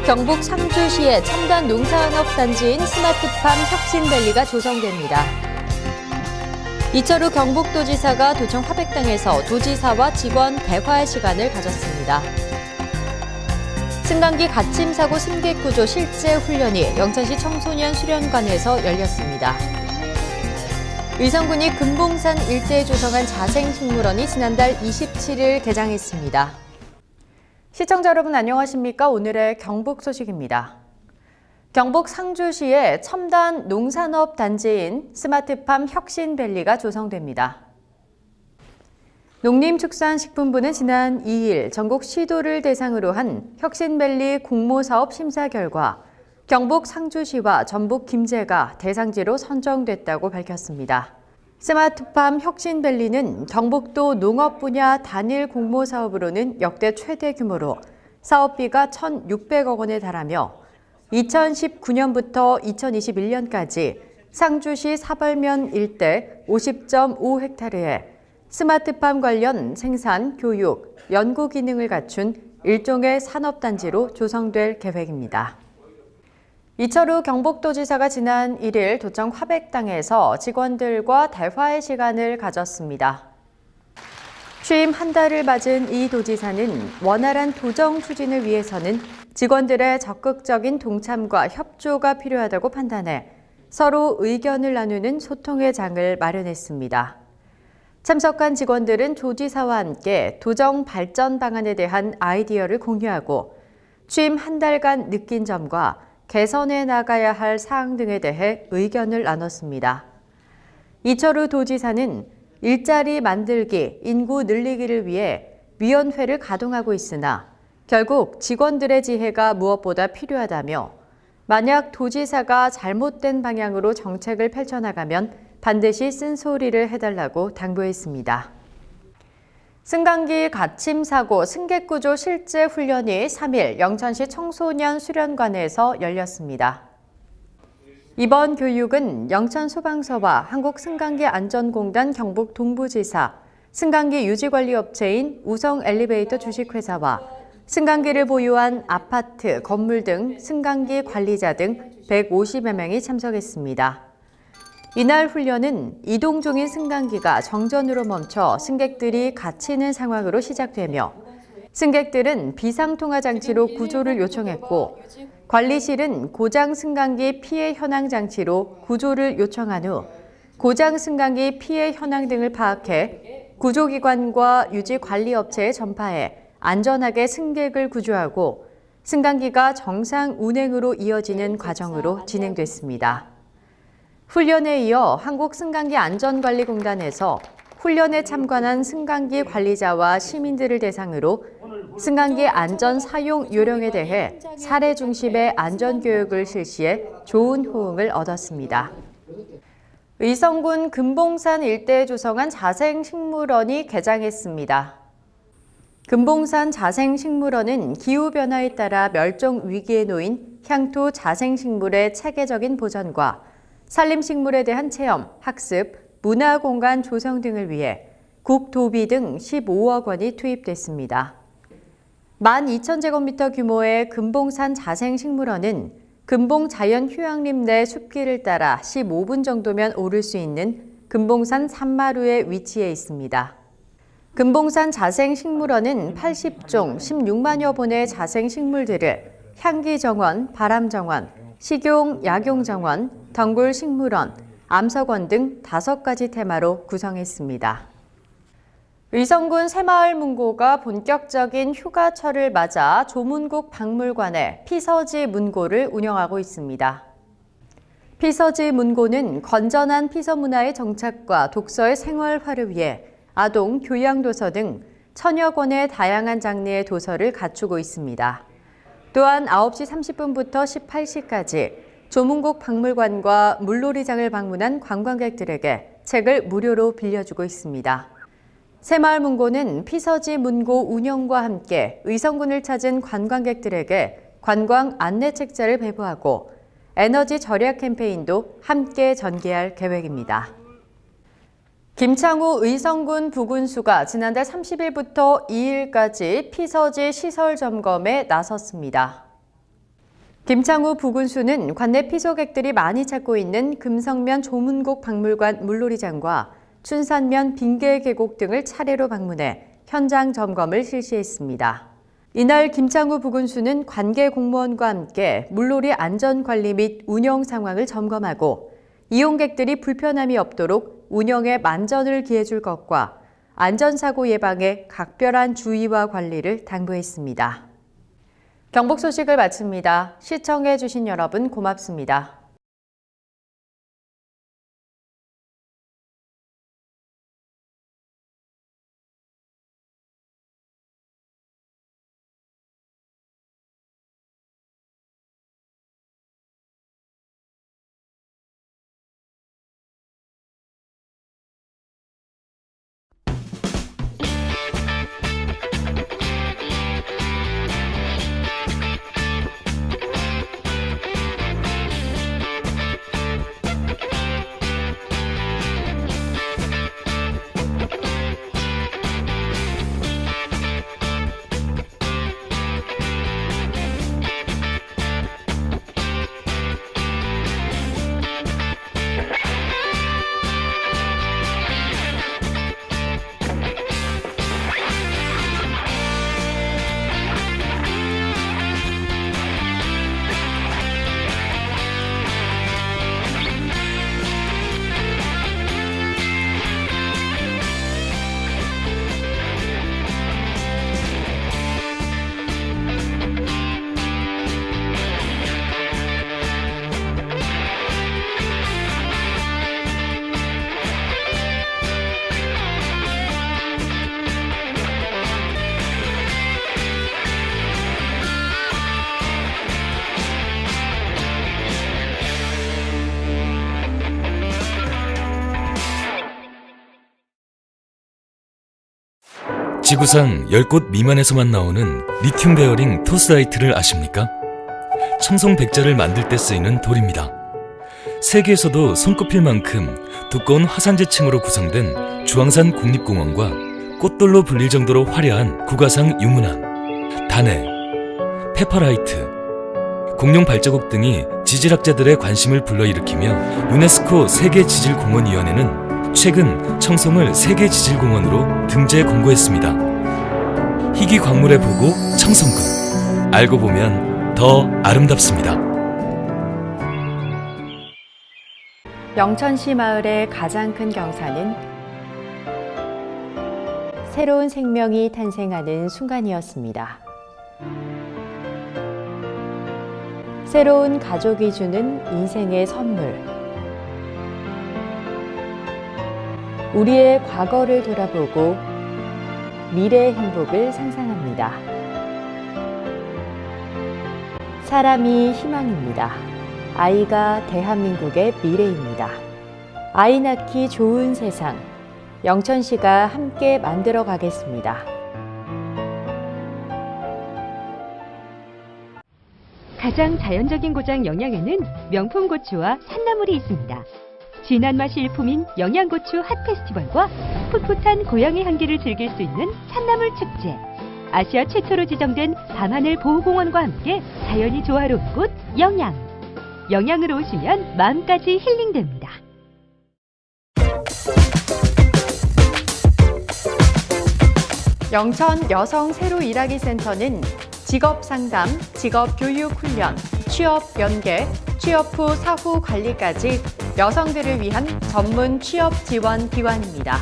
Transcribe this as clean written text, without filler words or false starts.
경북 상주시의 첨단 농산업 단지인 스마트팜 혁신밸리가 조성됩니다. 이철우 경북도지사가 도청 화백당에서 도지사와 직원 대화 시간을 가졌습니다. 승강기 갓짐사고 승객구조 실제 훈련이 영천시 청소년 수련관에서 열렸습니다. 의성군이 금봉산 일대에 조성한 자생식물원이 지난달 27일 개장했습니다. 시청자 여러분 안녕하십니까? 오늘의 경북 소식입니다. 경북 상주시의 첨단 농산업 단지인 스마트팜 혁신밸리가 조성됩니다. 농림축산식품부는 지난 2일 전국 시도를 대상으로 한 혁신밸리 공모사업 심사 결과 경북 상주시와 전북 김제가 대상지로 선정됐다고 밝혔습니다. 스마트팜 혁신밸리는 경북도 농업 분야 단일 공모사업으로는 역대 최대 규모로 사업비가 1,600억 원에 달하며 2019년부터 2021년까지 상주시 사벌면 일대 50.5헥타르에 스마트팜 관련 생산, 교육, 연구 기능을 갖춘 일종의 산업단지로 조성될 계획입니다. 이철우 경북도지사가 지난 1일 도청 화백당에서 직원들과 대화의 시간을 가졌습니다. 취임 한 달을 맞은 이 도지사는 원활한 도정 추진을 위해서는 직원들의 적극적인 동참과 협조가 필요하다고 판단해 서로 의견을 나누는 소통의 장을 마련했습니다. 참석한 직원들은 도지사와 함께 도정 발전 방안에 대한 아이디어를 공유하고 취임 한 달간 느낀 점과 개선해 나가야 할 사항 등에 대해 의견을 나눴습니다. 이철우 도지사는 일자리 만들기, 인구 늘리기를 위해 위원회를 가동하고 있으나 결국 직원들의 지혜가 무엇보다 필요하다며 만약 도지사가 잘못된 방향으로 정책을 펼쳐나가면 반드시 쓴소리를 해달라고 당부했습니다. 승강기 갓짐사고 승객구조 실제 훈련이 3일 영천시 청소년 수련관에서 열렸습니다. 이번 교육은 영천소방서와 한국승강기안전공단 경북동부지사, 승강기 유지관리업체인 우성엘리베이터 주식회사와 승강기를 보유한 아파트, 건물 등 승강기 관리자 등 150여 명이 참석했습니다. 이날 훈련은 이동 중인 승강기가 정전으로 멈춰 승객들이 갇히는 상황으로 시작되며 승객들은 비상통화 장치로 구조를 요청했고 관리실은 고장 승강기 피해 현황 장치로 구조를 요청한 후 고장 승강기 피해 현황 등을 파악해 구조기관과 유지관리업체에 전파해 안전하게 승객을 구조하고 승강기가 정상 운행으로 이어지는 과정으로 진행됐습니다. 훈련에 이어 한국승강기안전관리공단에서 훈련에 참관한 승강기 관리자와 시민들을 대상으로 승강기 안전 사용 요령에 대해 사례 중심의 안전교육을 실시해 좋은 호응을 얻었습니다. 의성군 금봉산 일대에 조성한 자생식물원이 개장했습니다. 금봉산 자생식물원은 기후변화에 따라 멸종 위기에 놓인 향토 자생식물의 체계적인 보전과 산림식물에 대한 체험, 학습, 문화공간 조성 등을 위해 국도비 등 15억 원이 투입됐습니다. 12,000제곱미터 규모의 금봉산 자생식물원은 금봉 자연휴양림 내 숲길을 따라 15분 정도면 오를 수 있는 금봉산 산마루에 위치해 있습니다. 금봉산 자생식물원은 80종 16만여 본의 자생식물들을 향기정원, 바람정원, 식용, 약용정원, 덩굴식물원, 암석원 등 5가지 테마로 구성했습니다. 의성군 새마을문고가 본격적인 휴가철을 맞아 조문국 박물관에 피서지 문고를 운영하고 있습니다. 피서지 문고는 건전한 피서 문화의 정착과 독서의 생활화를 위해 아동, 교양도서 등 1000여 권의 다양한 장르의 도서를 갖추고 있습니다. 또한 9시 30분부터 18시까지 조문국 박물관과 물놀이장을 방문한 관광객들에게 책을 무료로 빌려주고 있습니다. 새마을문고는 피서지 문고 운영과 함께 의성군을 찾은 관광객들에게 관광 안내 책자를 배부하고 에너지 절약 캠페인도 함께 전개할 계획입니다. 김창우 의성군 부군수가 지난달 30일부터 2일까지 피서지 시설 점검에 나섰습니다. 김창우 부군수는 관내 피서객들이 많이 찾고 있는 금성면 조문곡 박물관 물놀이장과 춘산면 빙계 계곡 등을 차례로 방문해 현장 점검을 실시했습니다. 이날 김창우 부군수는 관계 공무원과 함께 물놀이 안전관리 및 운영 상황을 점검하고 이용객들이 불편함이 없도록 운영에 만전을 기해줄 것과 안전사고 예방에 각별한 주의와 관리를 당부했습니다. 경북 소식을 마칩니다. 시청해주신 여러분 고맙습니다. 지구상 10곳 미만에서만 나오는 리튬 베어링 토스아이트를 아십니까? 청송 백자를 만들 때 쓰이는 돌입니다. 세계에서도 손꼽힐 만큼 두꺼운 화산재층으로 구성된 주황산 국립공원과 꽃돌로 불릴 정도로 화려한 국가상 유문암, 단해, 페퍼라이트, 공룡 발자국 등이 지질학자들의 관심을 불러일으키며 유네스코 세계지질공원위원회는 최근 청송을 세계지질공원으로 등재 공고했습니다. 희귀 광물의 보고 청송군, 알고 보면 더 아름답습니다. 영천시 마을의 가장 큰 경사는 새로운 생명이 탄생하는 순간이었습니다. 새로운 가족이 주는 인생의 선물. 우리의 과거를 돌아보고 미래의 행복을 상상합니다. 사람이 희망입니다. 아이가 대한민국의 미래입니다. 아이 낳기 좋은 세상, 영천시가 함께 만들어 가겠습니다. 가장 자연적인 고장 영양에는 명품 고추와 산나물이 있습니다. 진한 맛이 일품인 영양고추 핫페스티벌과 풋풋한 고향의 향기를 즐길 수 있는 산나물 축제. 아시아 최초로 지정된 밤하늘 보호공원과 함께 자연이 조화로운 곳 영양. 영양으로 오시면 마음까지 힐링됩니다. 영천 여성 새로 일하기 센터는 직업상담, 직업교육훈련, 취업 연계, 취업 후 사후 관리까지 여성들을 위한 전문 취업 지원 기관입니다.